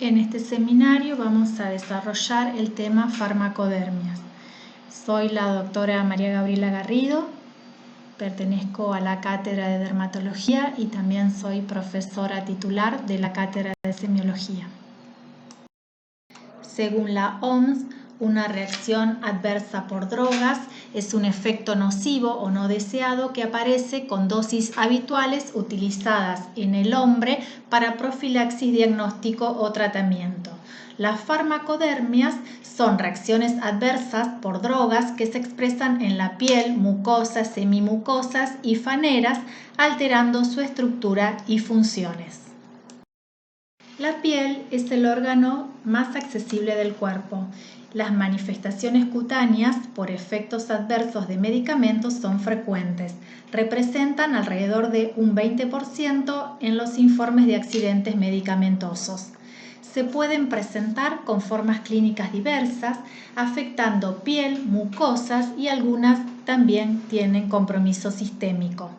En este seminario vamos a desarrollar el tema farmacodermias. Soy la doctora María Gabriela Garrido, pertenezco a la Cátedra de Dermatología y también soy profesora titular de la Cátedra de Semiología. Según la OMS, una reacción adversa por drogas es un efecto nocivo o no deseado que aparece con dosis habituales utilizadas en el hombre para profilaxis, diagnóstico o tratamiento. Las farmacodermias son reacciones adversas por drogas que se expresan en la piel, mucosas, semimucosas y faneras, alterando su estructura y funciones. La piel es el órgano más accesible del cuerpo. Las manifestaciones cutáneas por efectos adversos de medicamentos son frecuentes. Representan alrededor de un 20% en los informes de accidentes medicamentosos. Se pueden presentar con formas clínicas diversas, afectando piel, mucosas y algunas también tienen compromiso sistémico.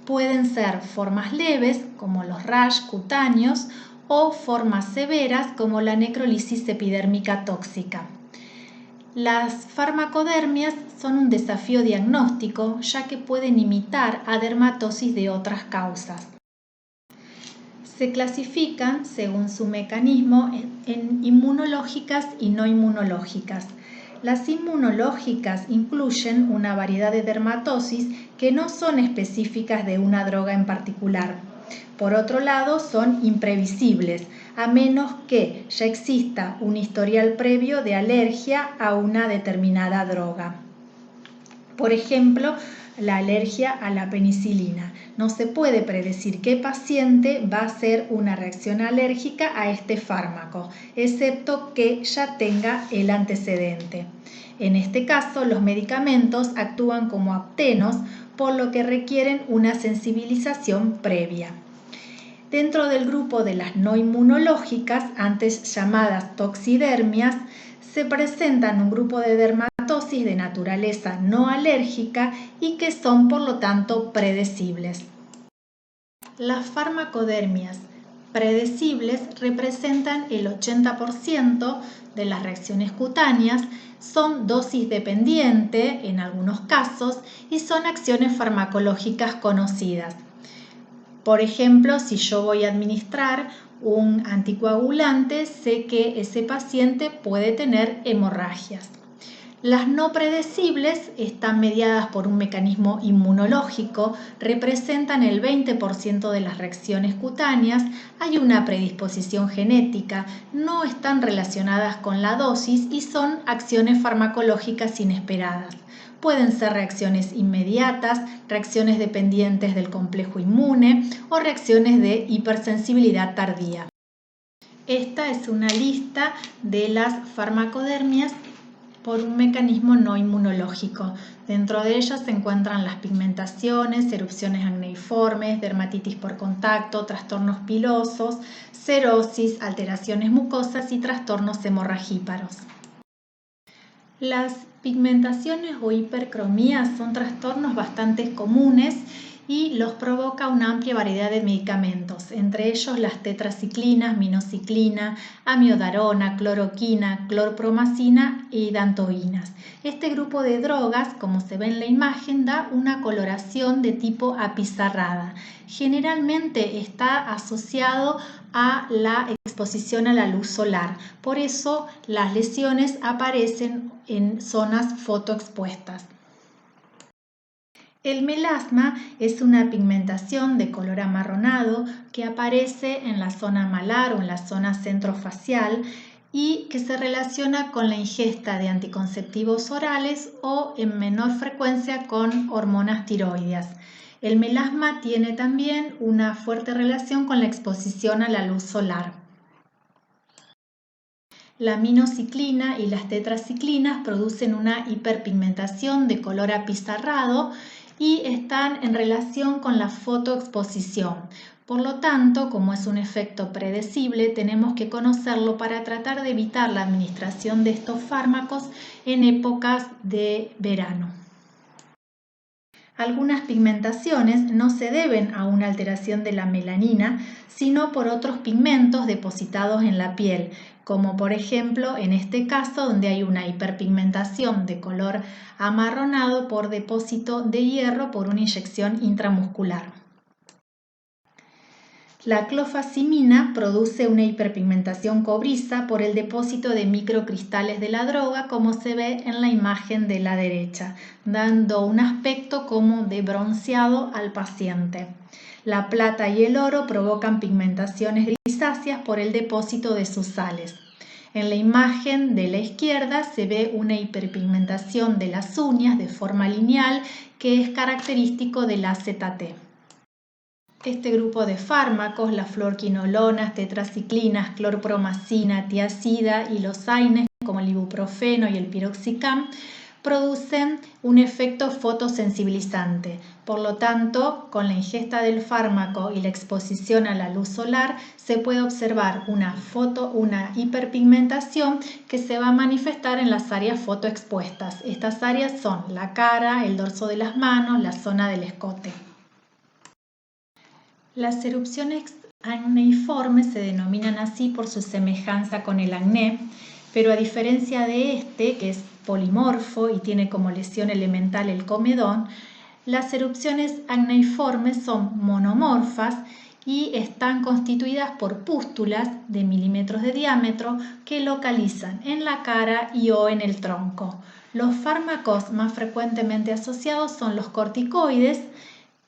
Pueden ser formas leves, como los rash cutáneos, o formas severas como la necrolisis epidérmica tóxica. Las farmacodermias son un desafío diagnóstico ya que pueden imitar a dermatosis de otras causas. Se clasifican según su mecanismo en inmunológicas y no inmunológicas. Las inmunológicas incluyen una variedad de dermatosis que no son específicas de una droga en particular. Por otro lado, son imprevisibles, a menos que ya exista un historial previo de alergia a una determinada droga. Por ejemplo, la alergia a la penicilina. No se puede predecir qué paciente va a hacer una reacción alérgica a este fármaco, excepto que ya tenga el antecedente. En este caso, los medicamentos actúan como aptenos, por lo que requieren una sensibilización previa. Dentro del grupo de las no inmunológicas, antes llamadas toxidermias, se presentan un grupo de dermatosis de naturaleza no alérgica y que son por lo tanto predecibles. Las farmacodermias predecibles representan el 80% de las reacciones cutáneas, son dosis dependiente en algunos casos y son acciones farmacológicas conocidas. Por ejemplo, si yo voy a administrar un anticoagulante, sé que ese paciente puede tener hemorragias. Las no predecibles están mediadas por un mecanismo inmunológico, representan el 20% de las reacciones cutáneas, hay una predisposición genética, no están relacionadas con la dosis y son acciones farmacológicas inesperadas. Pueden ser reacciones inmediatas, reacciones dependientes del complejo inmune o reacciones de hipersensibilidad tardía. Esta es una lista de las farmacodermias por un mecanismo no inmunológico. Dentro de ellas se encuentran las pigmentaciones, erupciones acneiformes, dermatitis por contacto, trastornos pilosos, cerosis, alteraciones mucosas y trastornos hemorragíparos. Las pigmentaciones o hipercromías son trastornos bastante comunes y los provoca una amplia variedad de medicamentos, entre ellos las tetraciclinas, minociclina, amiodarona, cloroquina, clorpromacina y dantoínas. Este grupo de drogas, como se ve en la imagen, da una coloración de tipo apizarrada. Generalmente está asociado a la exposición a la luz solar, por eso las lesiones aparecen en zonas fotoexpuestas. El melasma es una pigmentación de color amarronado que aparece en la zona malar o en la zona centrofacial y que se relaciona con la ingesta de anticonceptivos orales o en menor frecuencia con hormonas tiroideas. El melasma tiene también una fuerte relación con la exposición a la luz solar. La minociclina y las tetraciclinas producen una hiperpigmentación de color apizarrado y están en relación con la fotoexposición. Por lo tanto, como es un efecto predecible, tenemos que conocerlo para tratar de evitar la administración de estos fármacos en épocas de verano. Algunas pigmentaciones no se deben a una alteración de la melanina, sino por otros pigmentos depositados en la piel, como por ejemplo en este caso donde hay una hiperpigmentación de color amarronado por depósito de hierro por una inyección intramuscular. La clofazimina produce una hiperpigmentación cobriza por el depósito de microcristales de la droga, como se ve en la imagen de la derecha, dando un aspecto como de bronceado al paciente. La plata y el oro provocan pigmentaciones grisáceas por el depósito de sus sales. En la imagen de la izquierda se ve una hiperpigmentación de las uñas de forma lineal que es característico de la ZT. Este grupo de fármacos, las fluorquinolonas, tetraciclinas, clorpromacina, tiazida y los AINES como el ibuprofeno y el piroxicam, producen un efecto fotosensibilizante. Por lo tanto, con la ingesta del fármaco y la exposición a la luz solar, se puede observar una hiperpigmentación que se va a manifestar en las áreas fotoexpuestas. Estas áreas son la cara, el dorso de las manos, la zona del escote. Las erupciones acneiformes se denominan así por su semejanza con el acné, pero a diferencia de este, que es polimorfo y tiene como lesión elemental el comedón, las erupciones acneiformes son monomorfas y están constituidas por pústulas de milímetros de diámetro que localizan en la cara y o en el tronco. Los fármacos más frecuentemente asociados son los corticoides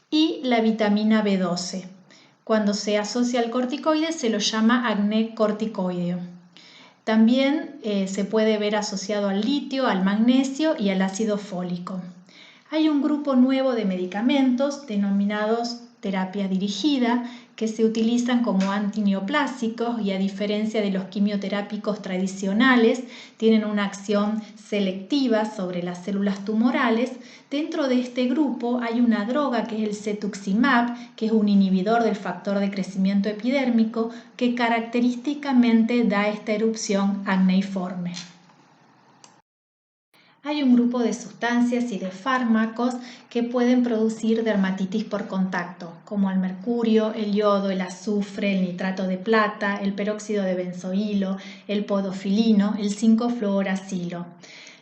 y la vitamina B12. Cuando se asocia al corticoide se lo llama acné corticoideo. También se puede ver asociado al litio, al magnesio y al ácido fólico. Hay un grupo nuevo de medicamentos denominados terapia dirigida que se utilizan como antineoplásicos y a diferencia de los quimioterápicos tradicionales tienen una acción selectiva sobre las células tumorales. Dentro de este grupo hay una droga que es el cetuximab, que es un inhibidor del factor de crecimiento epidérmico que característicamente da esta erupción acneiforme. Hay un grupo de sustancias y de fármacos que pueden producir dermatitis por contacto, como el mercurio, el yodo, el azufre, el nitrato de plata, el peróxido de benzoilo, el podofilino, el 5-fluoracilo.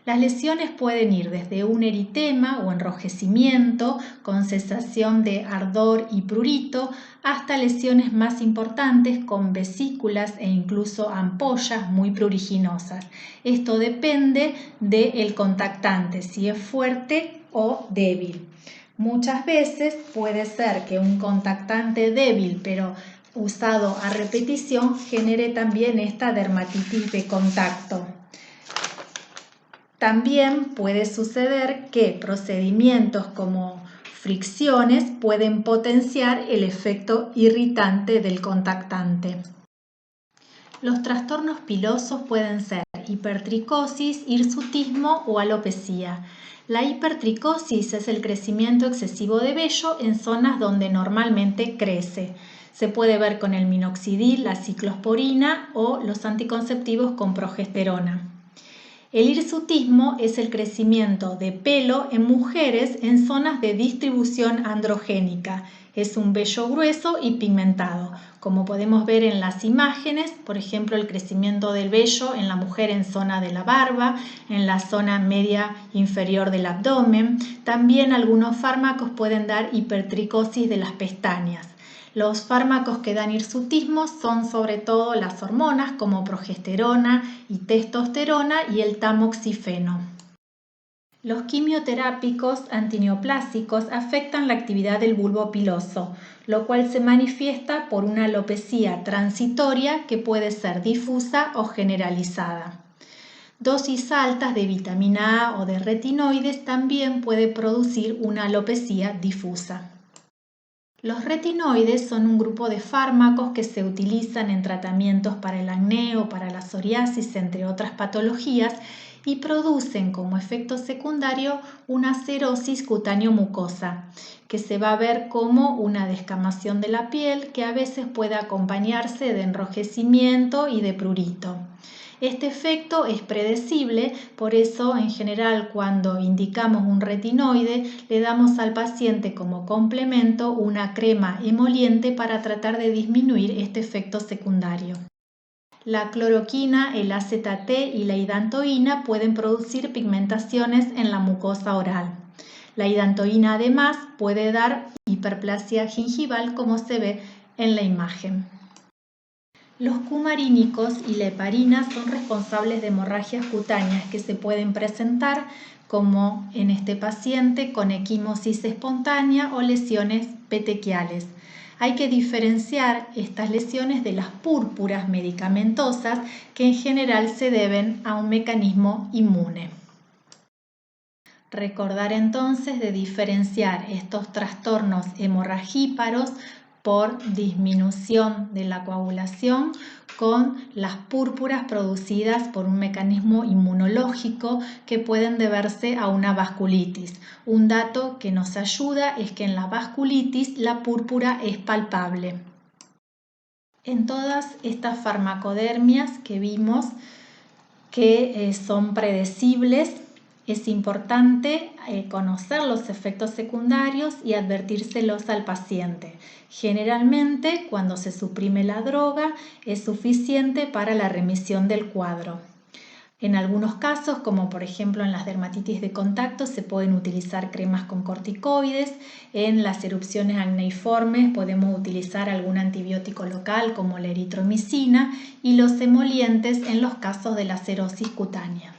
Las lesiones pueden ir desde un eritema o enrojecimiento con sensación de ardor y prurito hasta lesiones más importantes con vesículas e incluso ampollas muy pruriginosas. Esto depende del contactante, si es fuerte o débil. Muchas veces puede ser que un contactante débil pero usado a repetición genere también esta dermatitis de contacto. También puede suceder que procedimientos como fricciones pueden potenciar el efecto irritante del contactante. Los trastornos pilosos pueden ser hipertricosis, hirsutismo o alopecia. La hipertricosis es el crecimiento excesivo de vello en zonas donde normalmente crece. Se puede ver con el minoxidil, la ciclosporina o los anticonceptivos con progesterona. El hirsutismo es el crecimiento de pelo en mujeres en zonas de distribución androgénica. Es un vello grueso y pigmentado. Como podemos ver en las imágenes, por ejemplo, el crecimiento del vello en la mujer en zona de la barba, en la zona media inferior del abdomen. También algunos fármacos pueden dar hipertricosis de las pestañas. Los fármacos que dan hirsutismo son sobre todo las hormonas como progesterona y testosterona y el tamoxifeno. Los quimioterápicos antineoplásicos afectan la actividad del bulbo piloso, lo cual se manifiesta por una alopecia transitoria que puede ser difusa o generalizada. Dosis altas de vitamina A o de retinoides también puede producir una alopecia difusa. Los retinoides son un grupo de fármacos que se utilizan en tratamientos para el acné o para la psoriasis, entre otras patologías, y producen como efecto secundario una cerosis cutáneo-mucosa, que se va a ver como una descamación de la piel que a veces puede acompañarse de enrojecimiento y de prurito. Este efecto es predecible, por eso en general cuando indicamos un retinoide le damos al paciente como complemento una crema emoliente para tratar de disminuir este efecto secundario. La cloroquina, el AZT y la hidantoína pueden producir pigmentaciones en la mucosa oral. La hidantoína además puede dar hiperplasia gingival como se ve en la imagen. Los cumarínicos y la heparina son responsables de hemorragias cutáneas que se pueden presentar, como en este paciente, con equimosis espontánea o lesiones petequiales. Hay que diferenciar estas lesiones de las púrpuras medicamentosas, que en general se deben a un mecanismo inmune. Recordar entonces de diferenciar estos trastornos hemorragíparos por disminución de la coagulación con las púrpuras producidas por un mecanismo inmunológico que pueden deberse a una vasculitis. Un dato que nos ayuda es que en la vasculitis la púrpura es palpable. En todas estas farmacodermias que vimos que son predecibles, es importante conocer los efectos secundarios y advertírselos al paciente. Generalmente, cuando se suprime la droga, es suficiente para la remisión del cuadro. En algunos casos, como por ejemplo en las dermatitis de contacto, se pueden utilizar cremas con corticoides. En las erupciones acneiformes podemos utilizar algún antibiótico local como la eritromicina y los emolientes en los casos de la cerosis cutánea.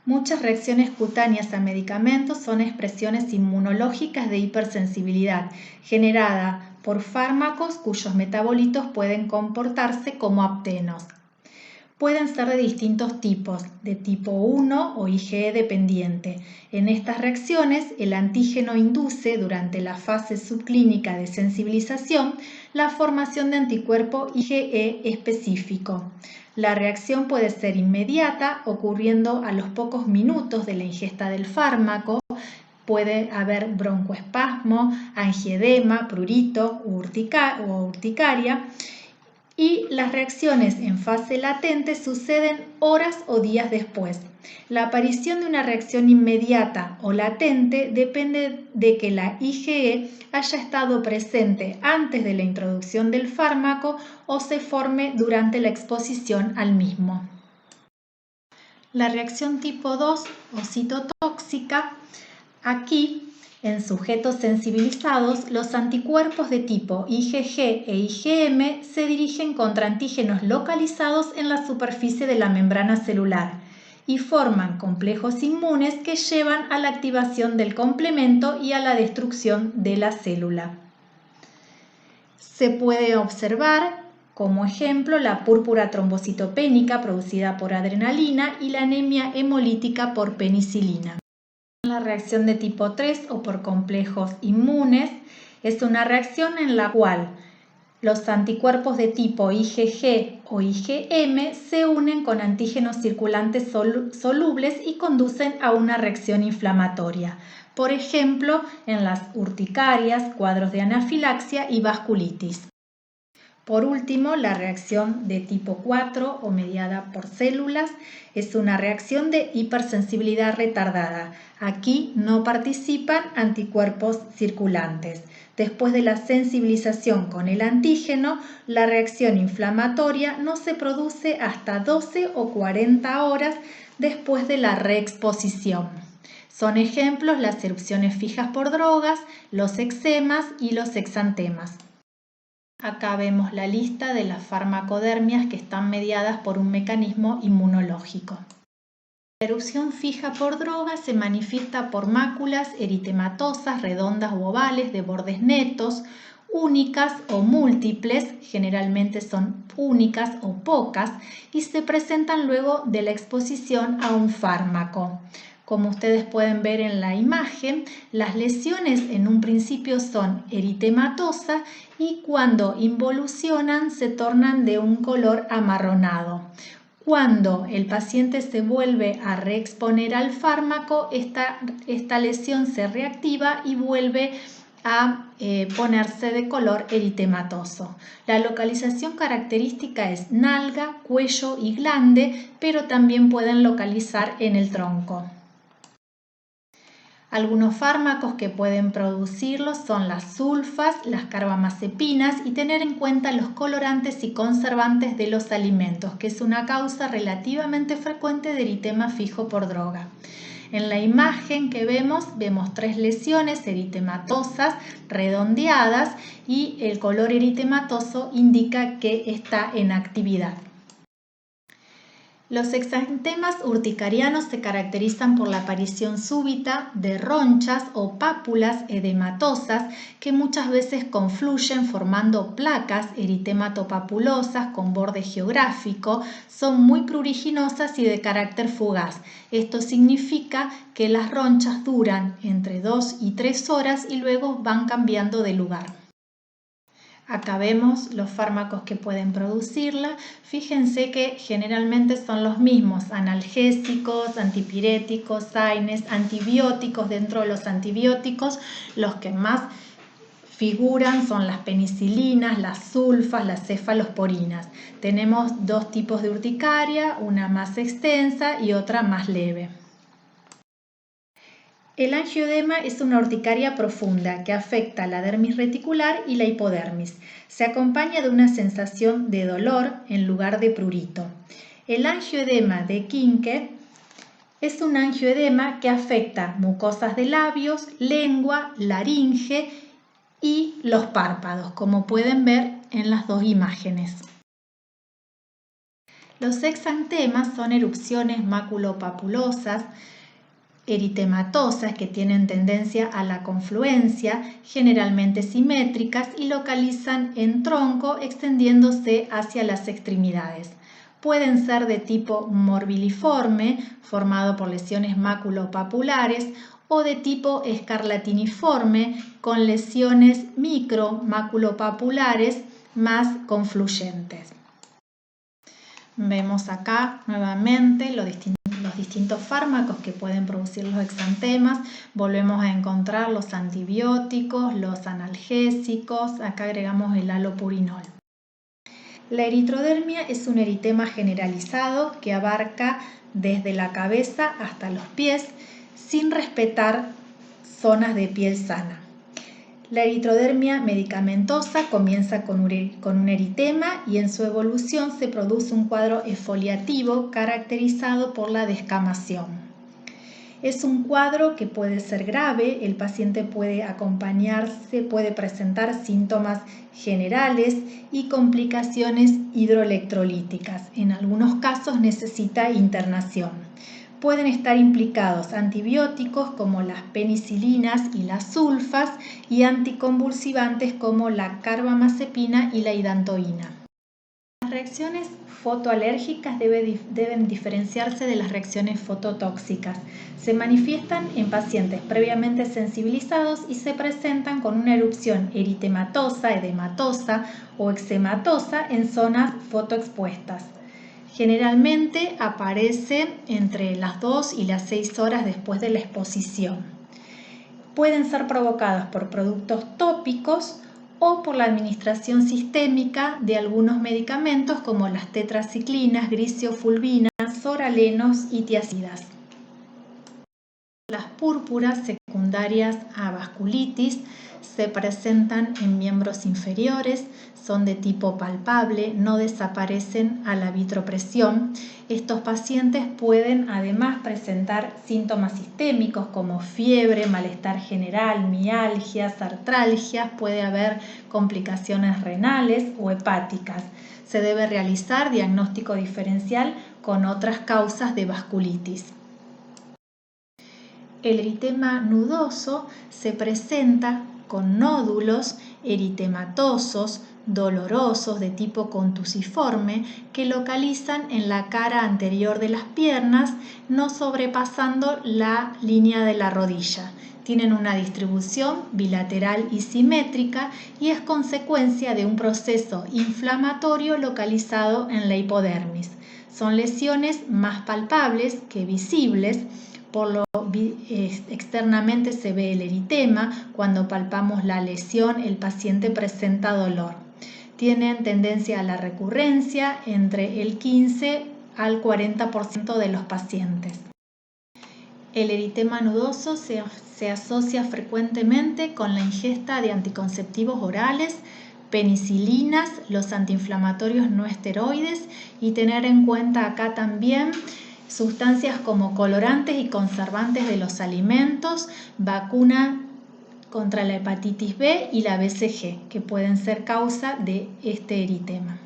Muchas reacciones cutáneas a medicamentos son expresiones inmunológicas de hipersensibilidad generada por fármacos cuyos metabolitos pueden comportarse como aptenos. Pueden ser de distintos tipos, de tipo 1 o IgE dependiente. En estas reacciones, el antígeno induce durante la fase subclínica de sensibilización la formación de anticuerpo IgE específico. La reacción puede ser inmediata, ocurriendo a los pocos minutos de la ingesta del fármaco. Puede haber broncoespasmo, angiedema, prurito o urticaria. Y las reacciones en fase latente suceden horas o días después. La aparición de una reacción inmediata o latente depende de que la IgE haya estado presente antes de la introducción del fármaco o se forme durante la exposición al mismo. La reacción tipo 2 o citotóxica, aquí en sujetos sensibilizados, los anticuerpos de tipo IgG e IgM se dirigen contra antígenos localizados en la superficie de la membrana celular y forman complejos inmunes que llevan a la activación del complemento y a la destrucción de la célula. Se puede observar como ejemplo la púrpura trombocitopénica producida por adrenalina y la anemia hemolítica por penicilina. La reacción de tipo 3 o por complejos inmunes es una reacción en la cual los anticuerpos de tipo IgG o IgM se unen con antígenos circulantes solubles y conducen a una reacción inflamatoria, por ejemplo en las urticarias, cuadros de anafilaxia y vasculitis. Por último, la reacción de tipo 4 o mediada por células es una reacción de hipersensibilidad retardada. Aquí no participan anticuerpos circulantes. Después de la sensibilización con el antígeno, la reacción inflamatoria no se produce hasta 12 o 40 horas después de la reexposición. Son ejemplos las erupciones fijas por drogas, los eczemas y los exantemas. Acá vemos la lista de las farmacodermias que están mediadas por un mecanismo inmunológico. La erupción fija por droga se manifiesta por máculas eritematosas, redondas u ovales, de bordes netos, únicas o múltiples, generalmente son únicas o pocas, y se presentan luego de la exposición a un fármaco. Como ustedes pueden ver en la imagen, las lesiones en un principio son eritematosas y cuando involucionan se tornan de un color amarronado. Cuando el paciente se vuelve a reexponer al fármaco, esta lesión se reactiva y vuelve a ponerse de color eritematoso. La localización característica es nalga, cuello y glande, pero también pueden localizar en el tronco. Algunos fármacos que pueden producirlos son las sulfas, las carbamazepinas y tener en cuenta los colorantes y conservantes de los alimentos, que es una causa relativamente frecuente de eritema fijo por droga. En la imagen que vemos 3 lesiones eritematosas redondeadas y el color eritematoso indica que está en actividad. Los exantemas urticarianos se caracterizan por la aparición súbita de ronchas o pápulas edematosas que muchas veces confluyen formando placas eritematopapulosa con borde geográfico, son muy pruriginosas y de carácter fugaz. Esto significa que las ronchas duran entre 2 y 3 horas y luego van cambiando de lugar. Acá vemos los fármacos que pueden producirla. Fíjense que generalmente son los mismos: analgésicos, antipiréticos, AINES, antibióticos. Dentro de los antibióticos, los que más figuran son las penicilinas, las sulfas, las cefalosporinas. Tenemos 2 tipos de urticaria, una más extensa y otra más leve. El angioedema es una urticaria profunda que afecta la dermis reticular y la hipodermis. Se acompaña de una sensación de dolor en lugar de prurito. El angioedema de Quincke es un angioedema que afecta mucosas de labios, lengua, laringe y los párpados, como pueden ver en las 2 imágenes. Los exantemas son erupciones maculopapulosas eritematosas que tienen tendencia a la confluencia, generalmente simétricas, y localizan en tronco extendiéndose hacia las extremidades. Pueden ser de tipo morbiliforme, formado por lesiones maculopapulares, o de tipo escarlatiniforme, con lesiones micromaculopapulares más confluyentes. Vemos acá nuevamente los distintos fármacos que pueden producir los exantemas. Volvemos a encontrar los antibióticos, los analgésicos. Acá agregamos el halopurinol. La eritrodermia es un eritema generalizado que abarca desde la cabeza hasta los pies sin respetar zonas de piel sana. La eritrodermia medicamentosa comienza con un eritema y en su evolución se produce un cuadro exfoliativo caracterizado por la descamación. Es un cuadro que puede ser grave, el paciente puede acompañarse, puede presentar síntomas generales y complicaciones hidroelectrolíticas. En algunos casos necesita internación. Pueden estar implicados antibióticos como las penicilinas y las sulfas y anticonvulsivantes como la carbamazepina y la hidantoína. Las reacciones fotoalérgicas deben diferenciarse de las reacciones fototóxicas. Se manifiestan en pacientes previamente sensibilizados y se presentan con una erupción eritematosa, edematosa o eczematosa en zonas fotoexpuestas. Generalmente aparece entre las 2 y las 6 horas después de la exposición. Pueden ser provocadas por productos tópicos o por la administración sistémica de algunos medicamentos como las tetraciclinas, gliciofulvinas, soralenos y tiazidas. Las púrpuras secundarias a vasculitis se presentan en miembros inferiores, son de tipo palpable, no desaparecen a la vitropresión. Estos pacientes pueden además presentar síntomas sistémicos como fiebre, malestar general, mialgias, artralgias, puede haber complicaciones renales o hepáticas. Se debe realizar diagnóstico diferencial con otras causas de vasculitis. El eritema nudoso se presenta con nódulos eritematosos, dolorosos de tipo contusiforme que localizan en la cara anterior de las piernas, no sobrepasando la línea de la rodilla. Tienen una distribución bilateral y simétrica y es consecuencia de un proceso inflamatorio localizado en la hipodermis. Son lesiones más palpables que visibles. Externamente se ve el eritema. Cuando palpamos la lesión, el paciente presenta dolor. Tienen tendencia a la recurrencia entre el 15 al 40% de los pacientes. El eritema nodoso se asocia frecuentemente con la ingesta de anticonceptivos orales, penicilinas, los antiinflamatorios no esteroides y tener en cuenta acá también sustancias como colorantes y conservantes de los alimentos, vacuna contra la hepatitis B y la BCG, que pueden ser causa de este eritema.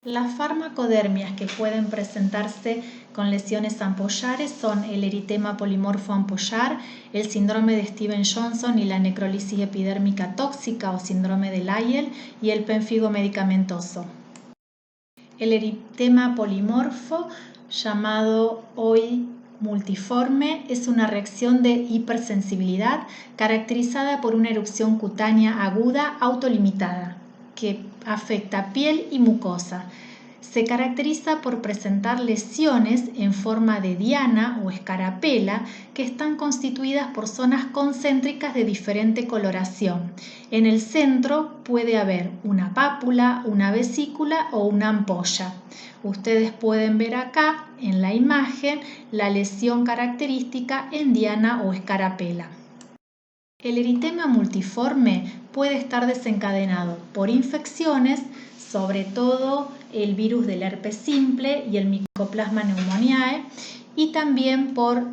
Las farmacodermias que pueden presentarse con lesiones ampollares son el eritema polimorfo ampollar, el síndrome de Stevens-Johnson y la necrólisis epidérmica tóxica o síndrome de Lyell y el pénfigo medicamentoso. El eritema polimorfo, llamado hoy multiforme, es una reacción de hipersensibilidad caracterizada por una erupción cutánea aguda autolimitada que afecta piel y mucosa. Se caracteriza por presentar lesiones en forma de diana o escarapela que están constituidas por zonas concéntricas de diferente coloración. En el centro puede haber una pápula, una vesícula o una ampolla. Ustedes pueden ver acá en la imagen la lesión característica en diana o escarapela. El eritema multiforme puede estar desencadenado por infecciones, sobre todo el virus del herpes simple y el Mycoplasma pneumoniae, y también por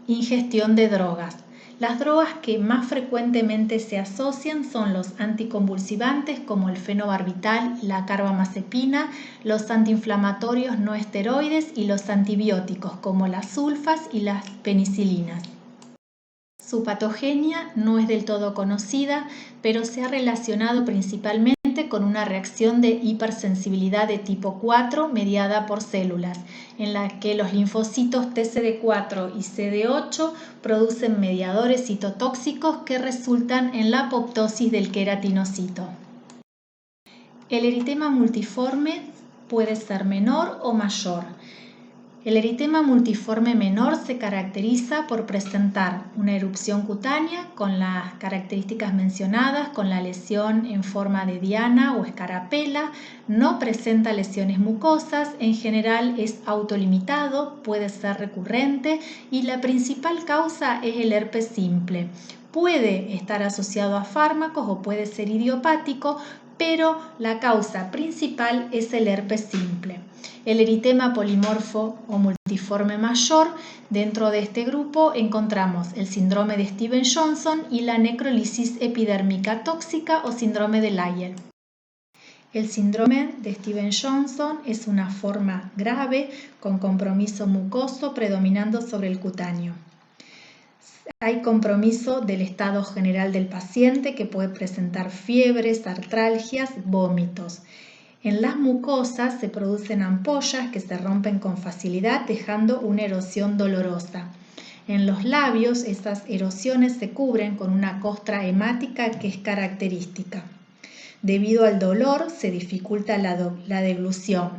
ingestión de drogas. Las drogas que más frecuentemente se asocian son los anticonvulsivantes como el fenobarbital y la carbamazepina, los antiinflamatorios no esteroides y los antibióticos como las sulfas y las penicilinas. Su patogenia no es del todo conocida, pero se ha relacionado principalmente con una reacción de hipersensibilidad de tipo 4 mediada por células, en la que los linfocitos TCD4 y CD8 producen mediadores citotóxicos que resultan en la apoptosis del queratinocito. El eritema multiforme puede ser menor o mayor. El eritema multiforme menor se caracteriza por presentar una erupción cutánea con las características mencionadas, con la lesión en forma de diana o escarapela, no presenta lesiones mucosas, en general es autolimitado, puede ser recurrente y la principal causa es el herpes simple. Puede estar asociado a fármacos o puede ser idiopático, pero la causa principal es el herpes simple. El eritema polimorfo o multiforme mayor, dentro de este grupo encontramos el síndrome de Stevens-Johnson y la necrólisis epidérmica tóxica o síndrome de Lyell. El síndrome de Stevens-Johnson es una forma grave con compromiso mucoso predominando sobre el cutáneo. Hay compromiso del estado general del paciente que puede presentar fiebres, artralgias, vómitos. En las mucosas se producen ampollas que se rompen con facilidad dejando una erosión dolorosa. En los labios estas erosiones se cubren con una costra hemática que es característica. Debido al dolor se dificulta la deglución.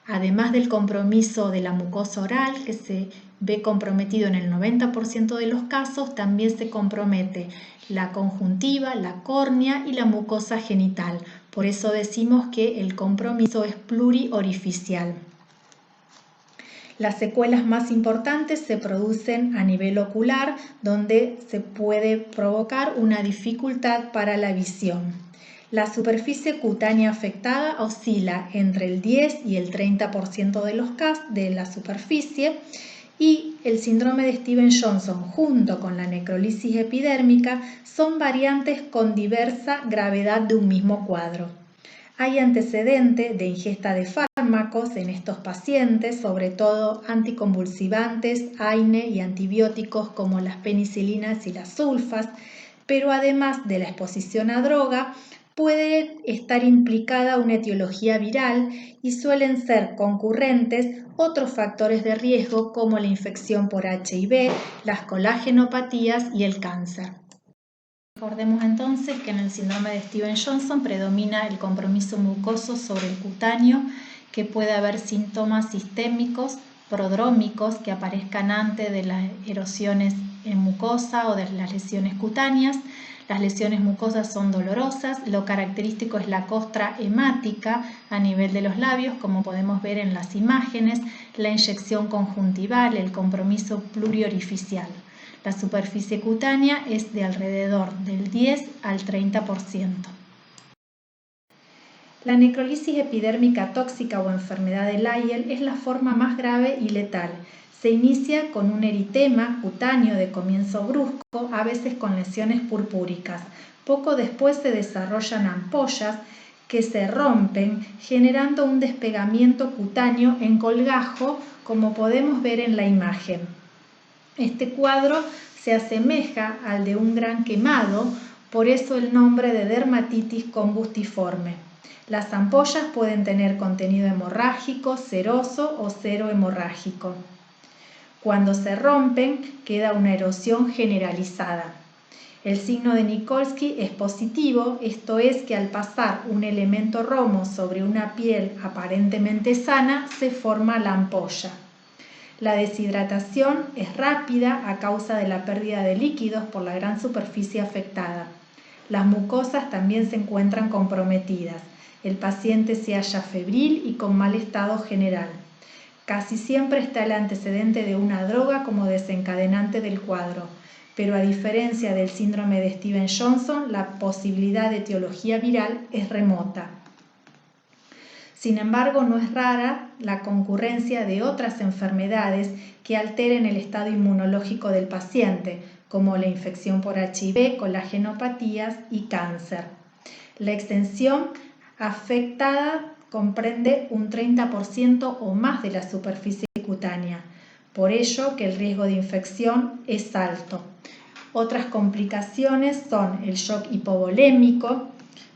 Además del compromiso de la mucosa oral, que se ve comprometido en el 90% de los casos, también se compromete la conjuntiva, la córnea y la mucosa genital. Por eso decimos que el compromiso es pluriorificial. Las secuelas más importantes se producen a nivel ocular, donde se puede provocar una dificultad para la visión. La superficie cutánea afectada oscila entre el 10 y el 30% de los casos de la superficie, y el síndrome de Stevens-Johnson junto con la necrólisis epidérmica son variantes con diversa gravedad de un mismo cuadro. Hay antecedente de ingesta de fármacos en estos pacientes, sobre todo anticonvulsivantes, AINE y antibióticos como las penicilinas y las sulfas, pero además de la exposición a droga, puede estar implicada una etiología viral y suelen ser concurrentes otros factores de riesgo como la infección por HIV, las colagenopatías y el cáncer. Recordemos entonces que en el síndrome de Stevens-Johnson predomina el compromiso mucoso sobre el cutáneo que puede haber síntomas sistémicos, prodrómicos, que aparezcan antes de las erosiones en mucosa o de las lesiones cutáneas. Las lesiones mucosas son dolorosas, lo característico es la costra hemática a nivel de los labios, como podemos ver en las imágenes, la inyección conjuntival, el compromiso pluriorificial. La superficie cutánea es de alrededor del 10 al 30%. La necrolisis epidérmica tóxica o enfermedad de Lyell es la forma más grave y letal. Se inicia con un eritema cutáneo de comienzo brusco, a veces con lesiones purpúricas. Poco después se desarrollan ampollas que se rompen, generando un despegamiento cutáneo en colgajo, como podemos ver en la imagen. Este cuadro se asemeja al de un gran quemado, por eso el nombre de dermatitis combustiforme. Las ampollas pueden tener contenido hemorrágico, seroso o cero hemorrágico. Cuando se rompen, queda una erosión generalizada. El signo de Nikolsky es positivo, esto es que al pasar un elemento romo sobre una piel aparentemente sana, se forma la ampolla. La deshidratación es rápida a causa de la pérdida de líquidos por la gran superficie afectada. Las mucosas también se encuentran comprometidas. El paciente se halla febril y con mal estado general. Casi siempre está el antecedente de una droga como desencadenante del cuadro, pero a diferencia del síndrome de Stevens-Johnson, la posibilidad de etiología viral es remota. Sin embargo, no es rara la concurrencia de otras enfermedades que alteren el estado inmunológico del paciente, como la infección por HIV, colagenopatías y cáncer. La extensión afectada comprende un 30% o más de la superficie cutánea, por ello que el riesgo de infección es alto. Otras complicaciones son el shock hipovolémico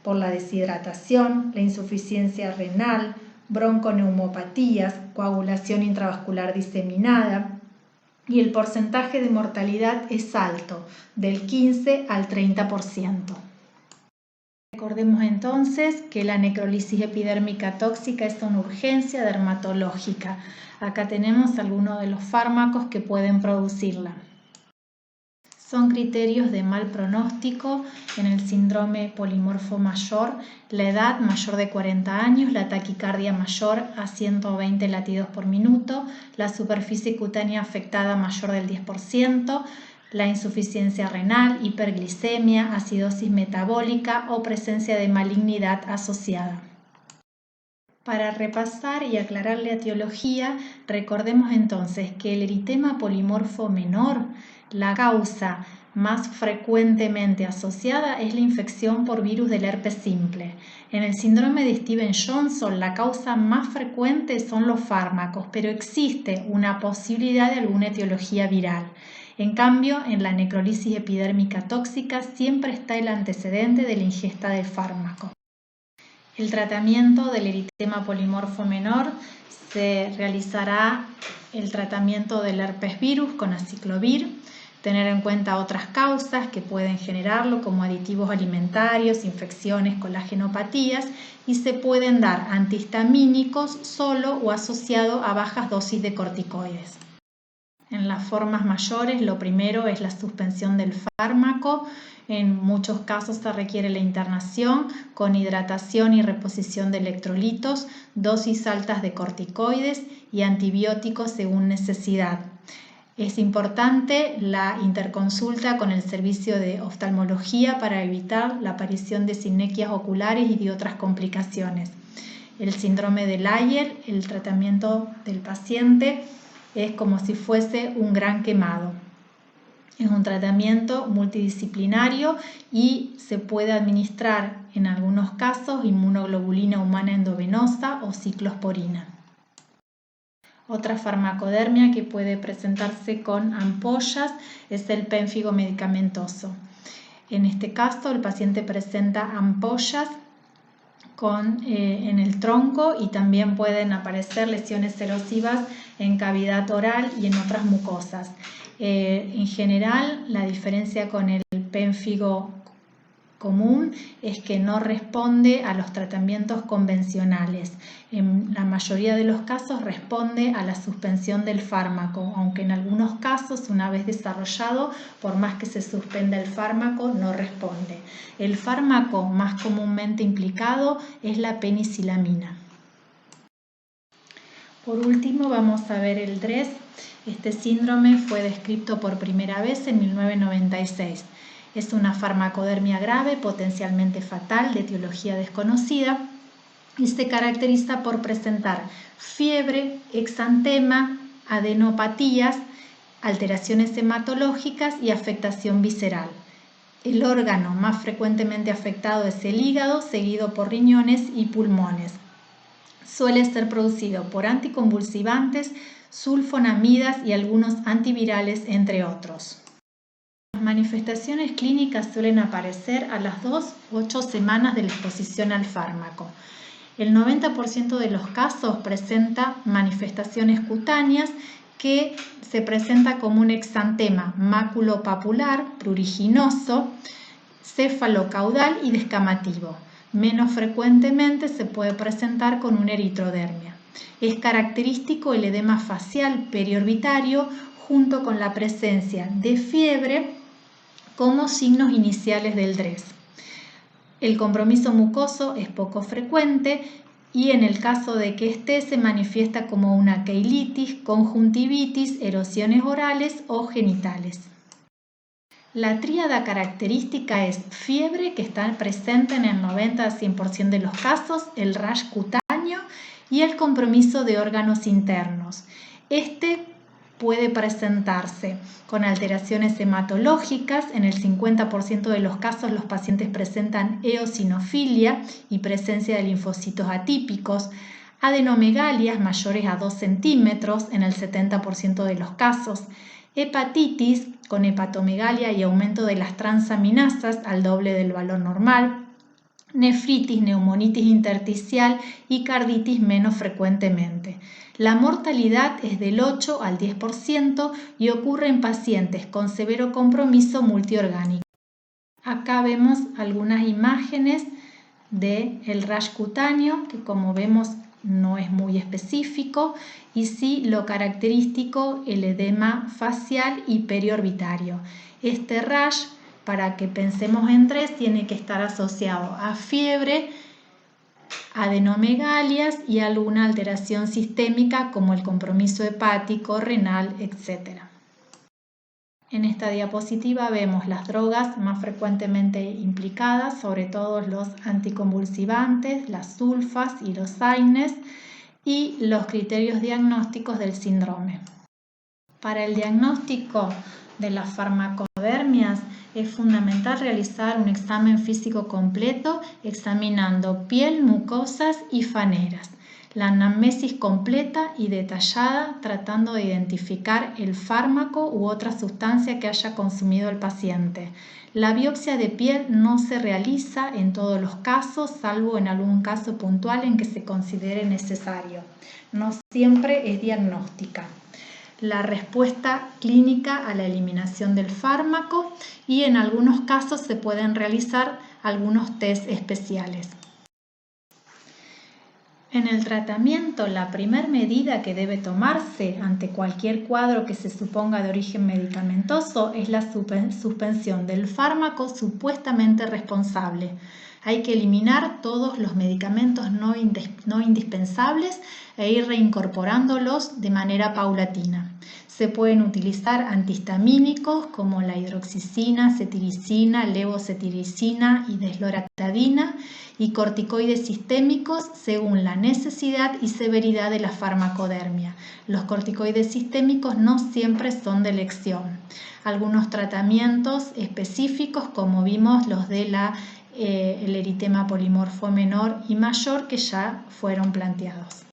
por la deshidratación, la insuficiencia renal, bronconeumopatías, coagulación intravascular diseminada, y el porcentaje de mortalidad es alto, del 15 al 30%. Recordemos entonces que la necrolisis epidérmica tóxica es una urgencia dermatológica. Acá tenemos algunos de los fármacos que pueden producirla. Son criterios de mal pronóstico en el síndrome polimorfo mayor, la edad mayor de 40 años, la taquicardia mayor a 120 latidos por minuto, la superficie cutánea afectada mayor del 10%, la insuficiencia renal, hiperglicemia, acidosis metabólica o presencia de malignidad asociada. Para repasar y aclarar la etiología, recordemos entonces que el eritema polimorfo menor, la causa más frecuentemente asociada es la infección por virus del herpes simple. En el síndrome de Stevens-Johnson, la causa más frecuente son los fármacos, pero existe una posibilidad de alguna etiología viral. En cambio, en la necrolisis epidérmica tóxica siempre está el antecedente de la ingesta del fármaco. El tratamiento del eritema polimorfo menor se realizará el tratamiento del herpes virus con aciclovir, tener en cuenta otras causas que pueden generarlo como aditivos alimentarios, infecciones, colagenopatías, y se pueden dar antihistamínicos solo o asociado a bajas dosis de corticoides. En las formas mayores, lo primero es la suspensión del fármaco. En muchos casos se requiere la internación con hidratación y reposición de electrolitos, dosis altas de corticoides y antibióticos según necesidad. Es importante la interconsulta con el servicio de oftalmología para evitar la aparición de sinequias oculares y de otras complicaciones. El síndrome de Lyell, el tratamiento del paciente es como si fuese un gran quemado. Es un tratamiento multidisciplinario y se puede administrar en algunos casos inmunoglobulina humana endovenosa o ciclosporina. Otra farmacodermia que puede presentarse con ampollas es el pénfigo medicamentoso. En este caso, el paciente presenta ampollas en el tronco y también pueden aparecer lesiones erosivas en cavidad oral y en otras mucosas. En general, la diferencia con el pénfigo común es que no responde a los tratamientos convencionales. En la mayoría de los casos responde a la suspensión del fármaco, aunque en algunos casos, una vez desarrollado, por más que se suspenda el fármaco, no responde. El fármaco más comúnmente implicado es la penicilamina. Por último, vamos a ver el DRESS. Este síndrome fue descrito por primera vez en 1996. Es una farmacodermia grave, potencialmente fatal, de etiología desconocida, y se caracteriza por presentar fiebre, exantema, adenopatías, alteraciones hematológicas y afectación visceral. El órgano más frecuentemente afectado es el hígado, seguido por riñones y pulmones. Suele ser producido por anticonvulsivantes, sulfonamidas y algunos antivirales, entre otros. Las manifestaciones clínicas suelen aparecer a las 2 u 8 semanas de la exposición al fármaco. El 90% de los casos presenta manifestaciones cutáneas que se presenta como un exantema maculopapular, pruriginoso, cefalocaudal y descamativo. Menos frecuentemente se puede presentar con una eritrodermia. Es característico el edema facial periorbitario junto con la presencia de fiebre como signos iniciales del DRESS. El compromiso mucoso es poco frecuente y en el caso de que esté se manifiesta como una queilitis, conjuntivitis, erosiones orales o genitales. La tríada característica es fiebre, que está presente en el 90 a 100% de los casos, el rash cutáneo y el compromiso de órganos internos. Este puede presentarse con alteraciones hematológicas. En el 50% de los casos los pacientes presentan eosinofilia y presencia de linfocitos atípicos, adenomegalias mayores a 2 centímetros en el 70% de los casos, hepatitis con hepatomegalia y aumento de las transaminasas al doble del valor normal, nefritis, neumonitis intersticial y carditis menos frecuentemente. La mortalidad es del 8 al 10% y ocurre en pacientes con severo compromiso multiorgánico. Acá vemos algunas imágenes del rash cutáneo, que como vemos no es muy específico, y sí lo característico, el edema facial y periorbitario. Este rash, para que pensemos en DRESS, tiene que estar asociado a fiebre, adenomegalias y alguna alteración sistémica como el compromiso hepático, renal, etc. En esta diapositiva vemos las drogas más frecuentemente implicadas, sobre todo los anticonvulsivantes, las sulfas y los AINES, y los criterios diagnósticos del síndrome. Para el diagnóstico de las farmacodermias es fundamental realizar un examen físico completo examinando piel, mucosas y faneras. La anamnesis completa y detallada tratando de identificar el fármaco u otra sustancia que haya consumido el paciente. La biopsia de piel no se realiza en todos los casos, salvo en algún caso puntual en que se considere necesario. No siempre es diagnóstica. La respuesta clínica a la eliminación del fármaco y en algunos casos se pueden realizar algunos test especiales. En el tratamiento, la primera medida que debe tomarse ante cualquier cuadro que se suponga de origen medicamentoso es la suspensión del fármaco supuestamente responsable. Hay que eliminar todos los medicamentos no indispensables e ir reincorporándolos de manera paulatina. Se pueden utilizar antihistamínicos como la hidroxicina, cetiricina, levocetiricina y desloratadina y corticoides sistémicos según la necesidad y severidad de la farmacodermia. Los corticoides sistémicos no siempre son de elección. Algunos tratamientos específicos, como vimos los de el eritema polimorfo menor y mayor, que ya fueron planteados.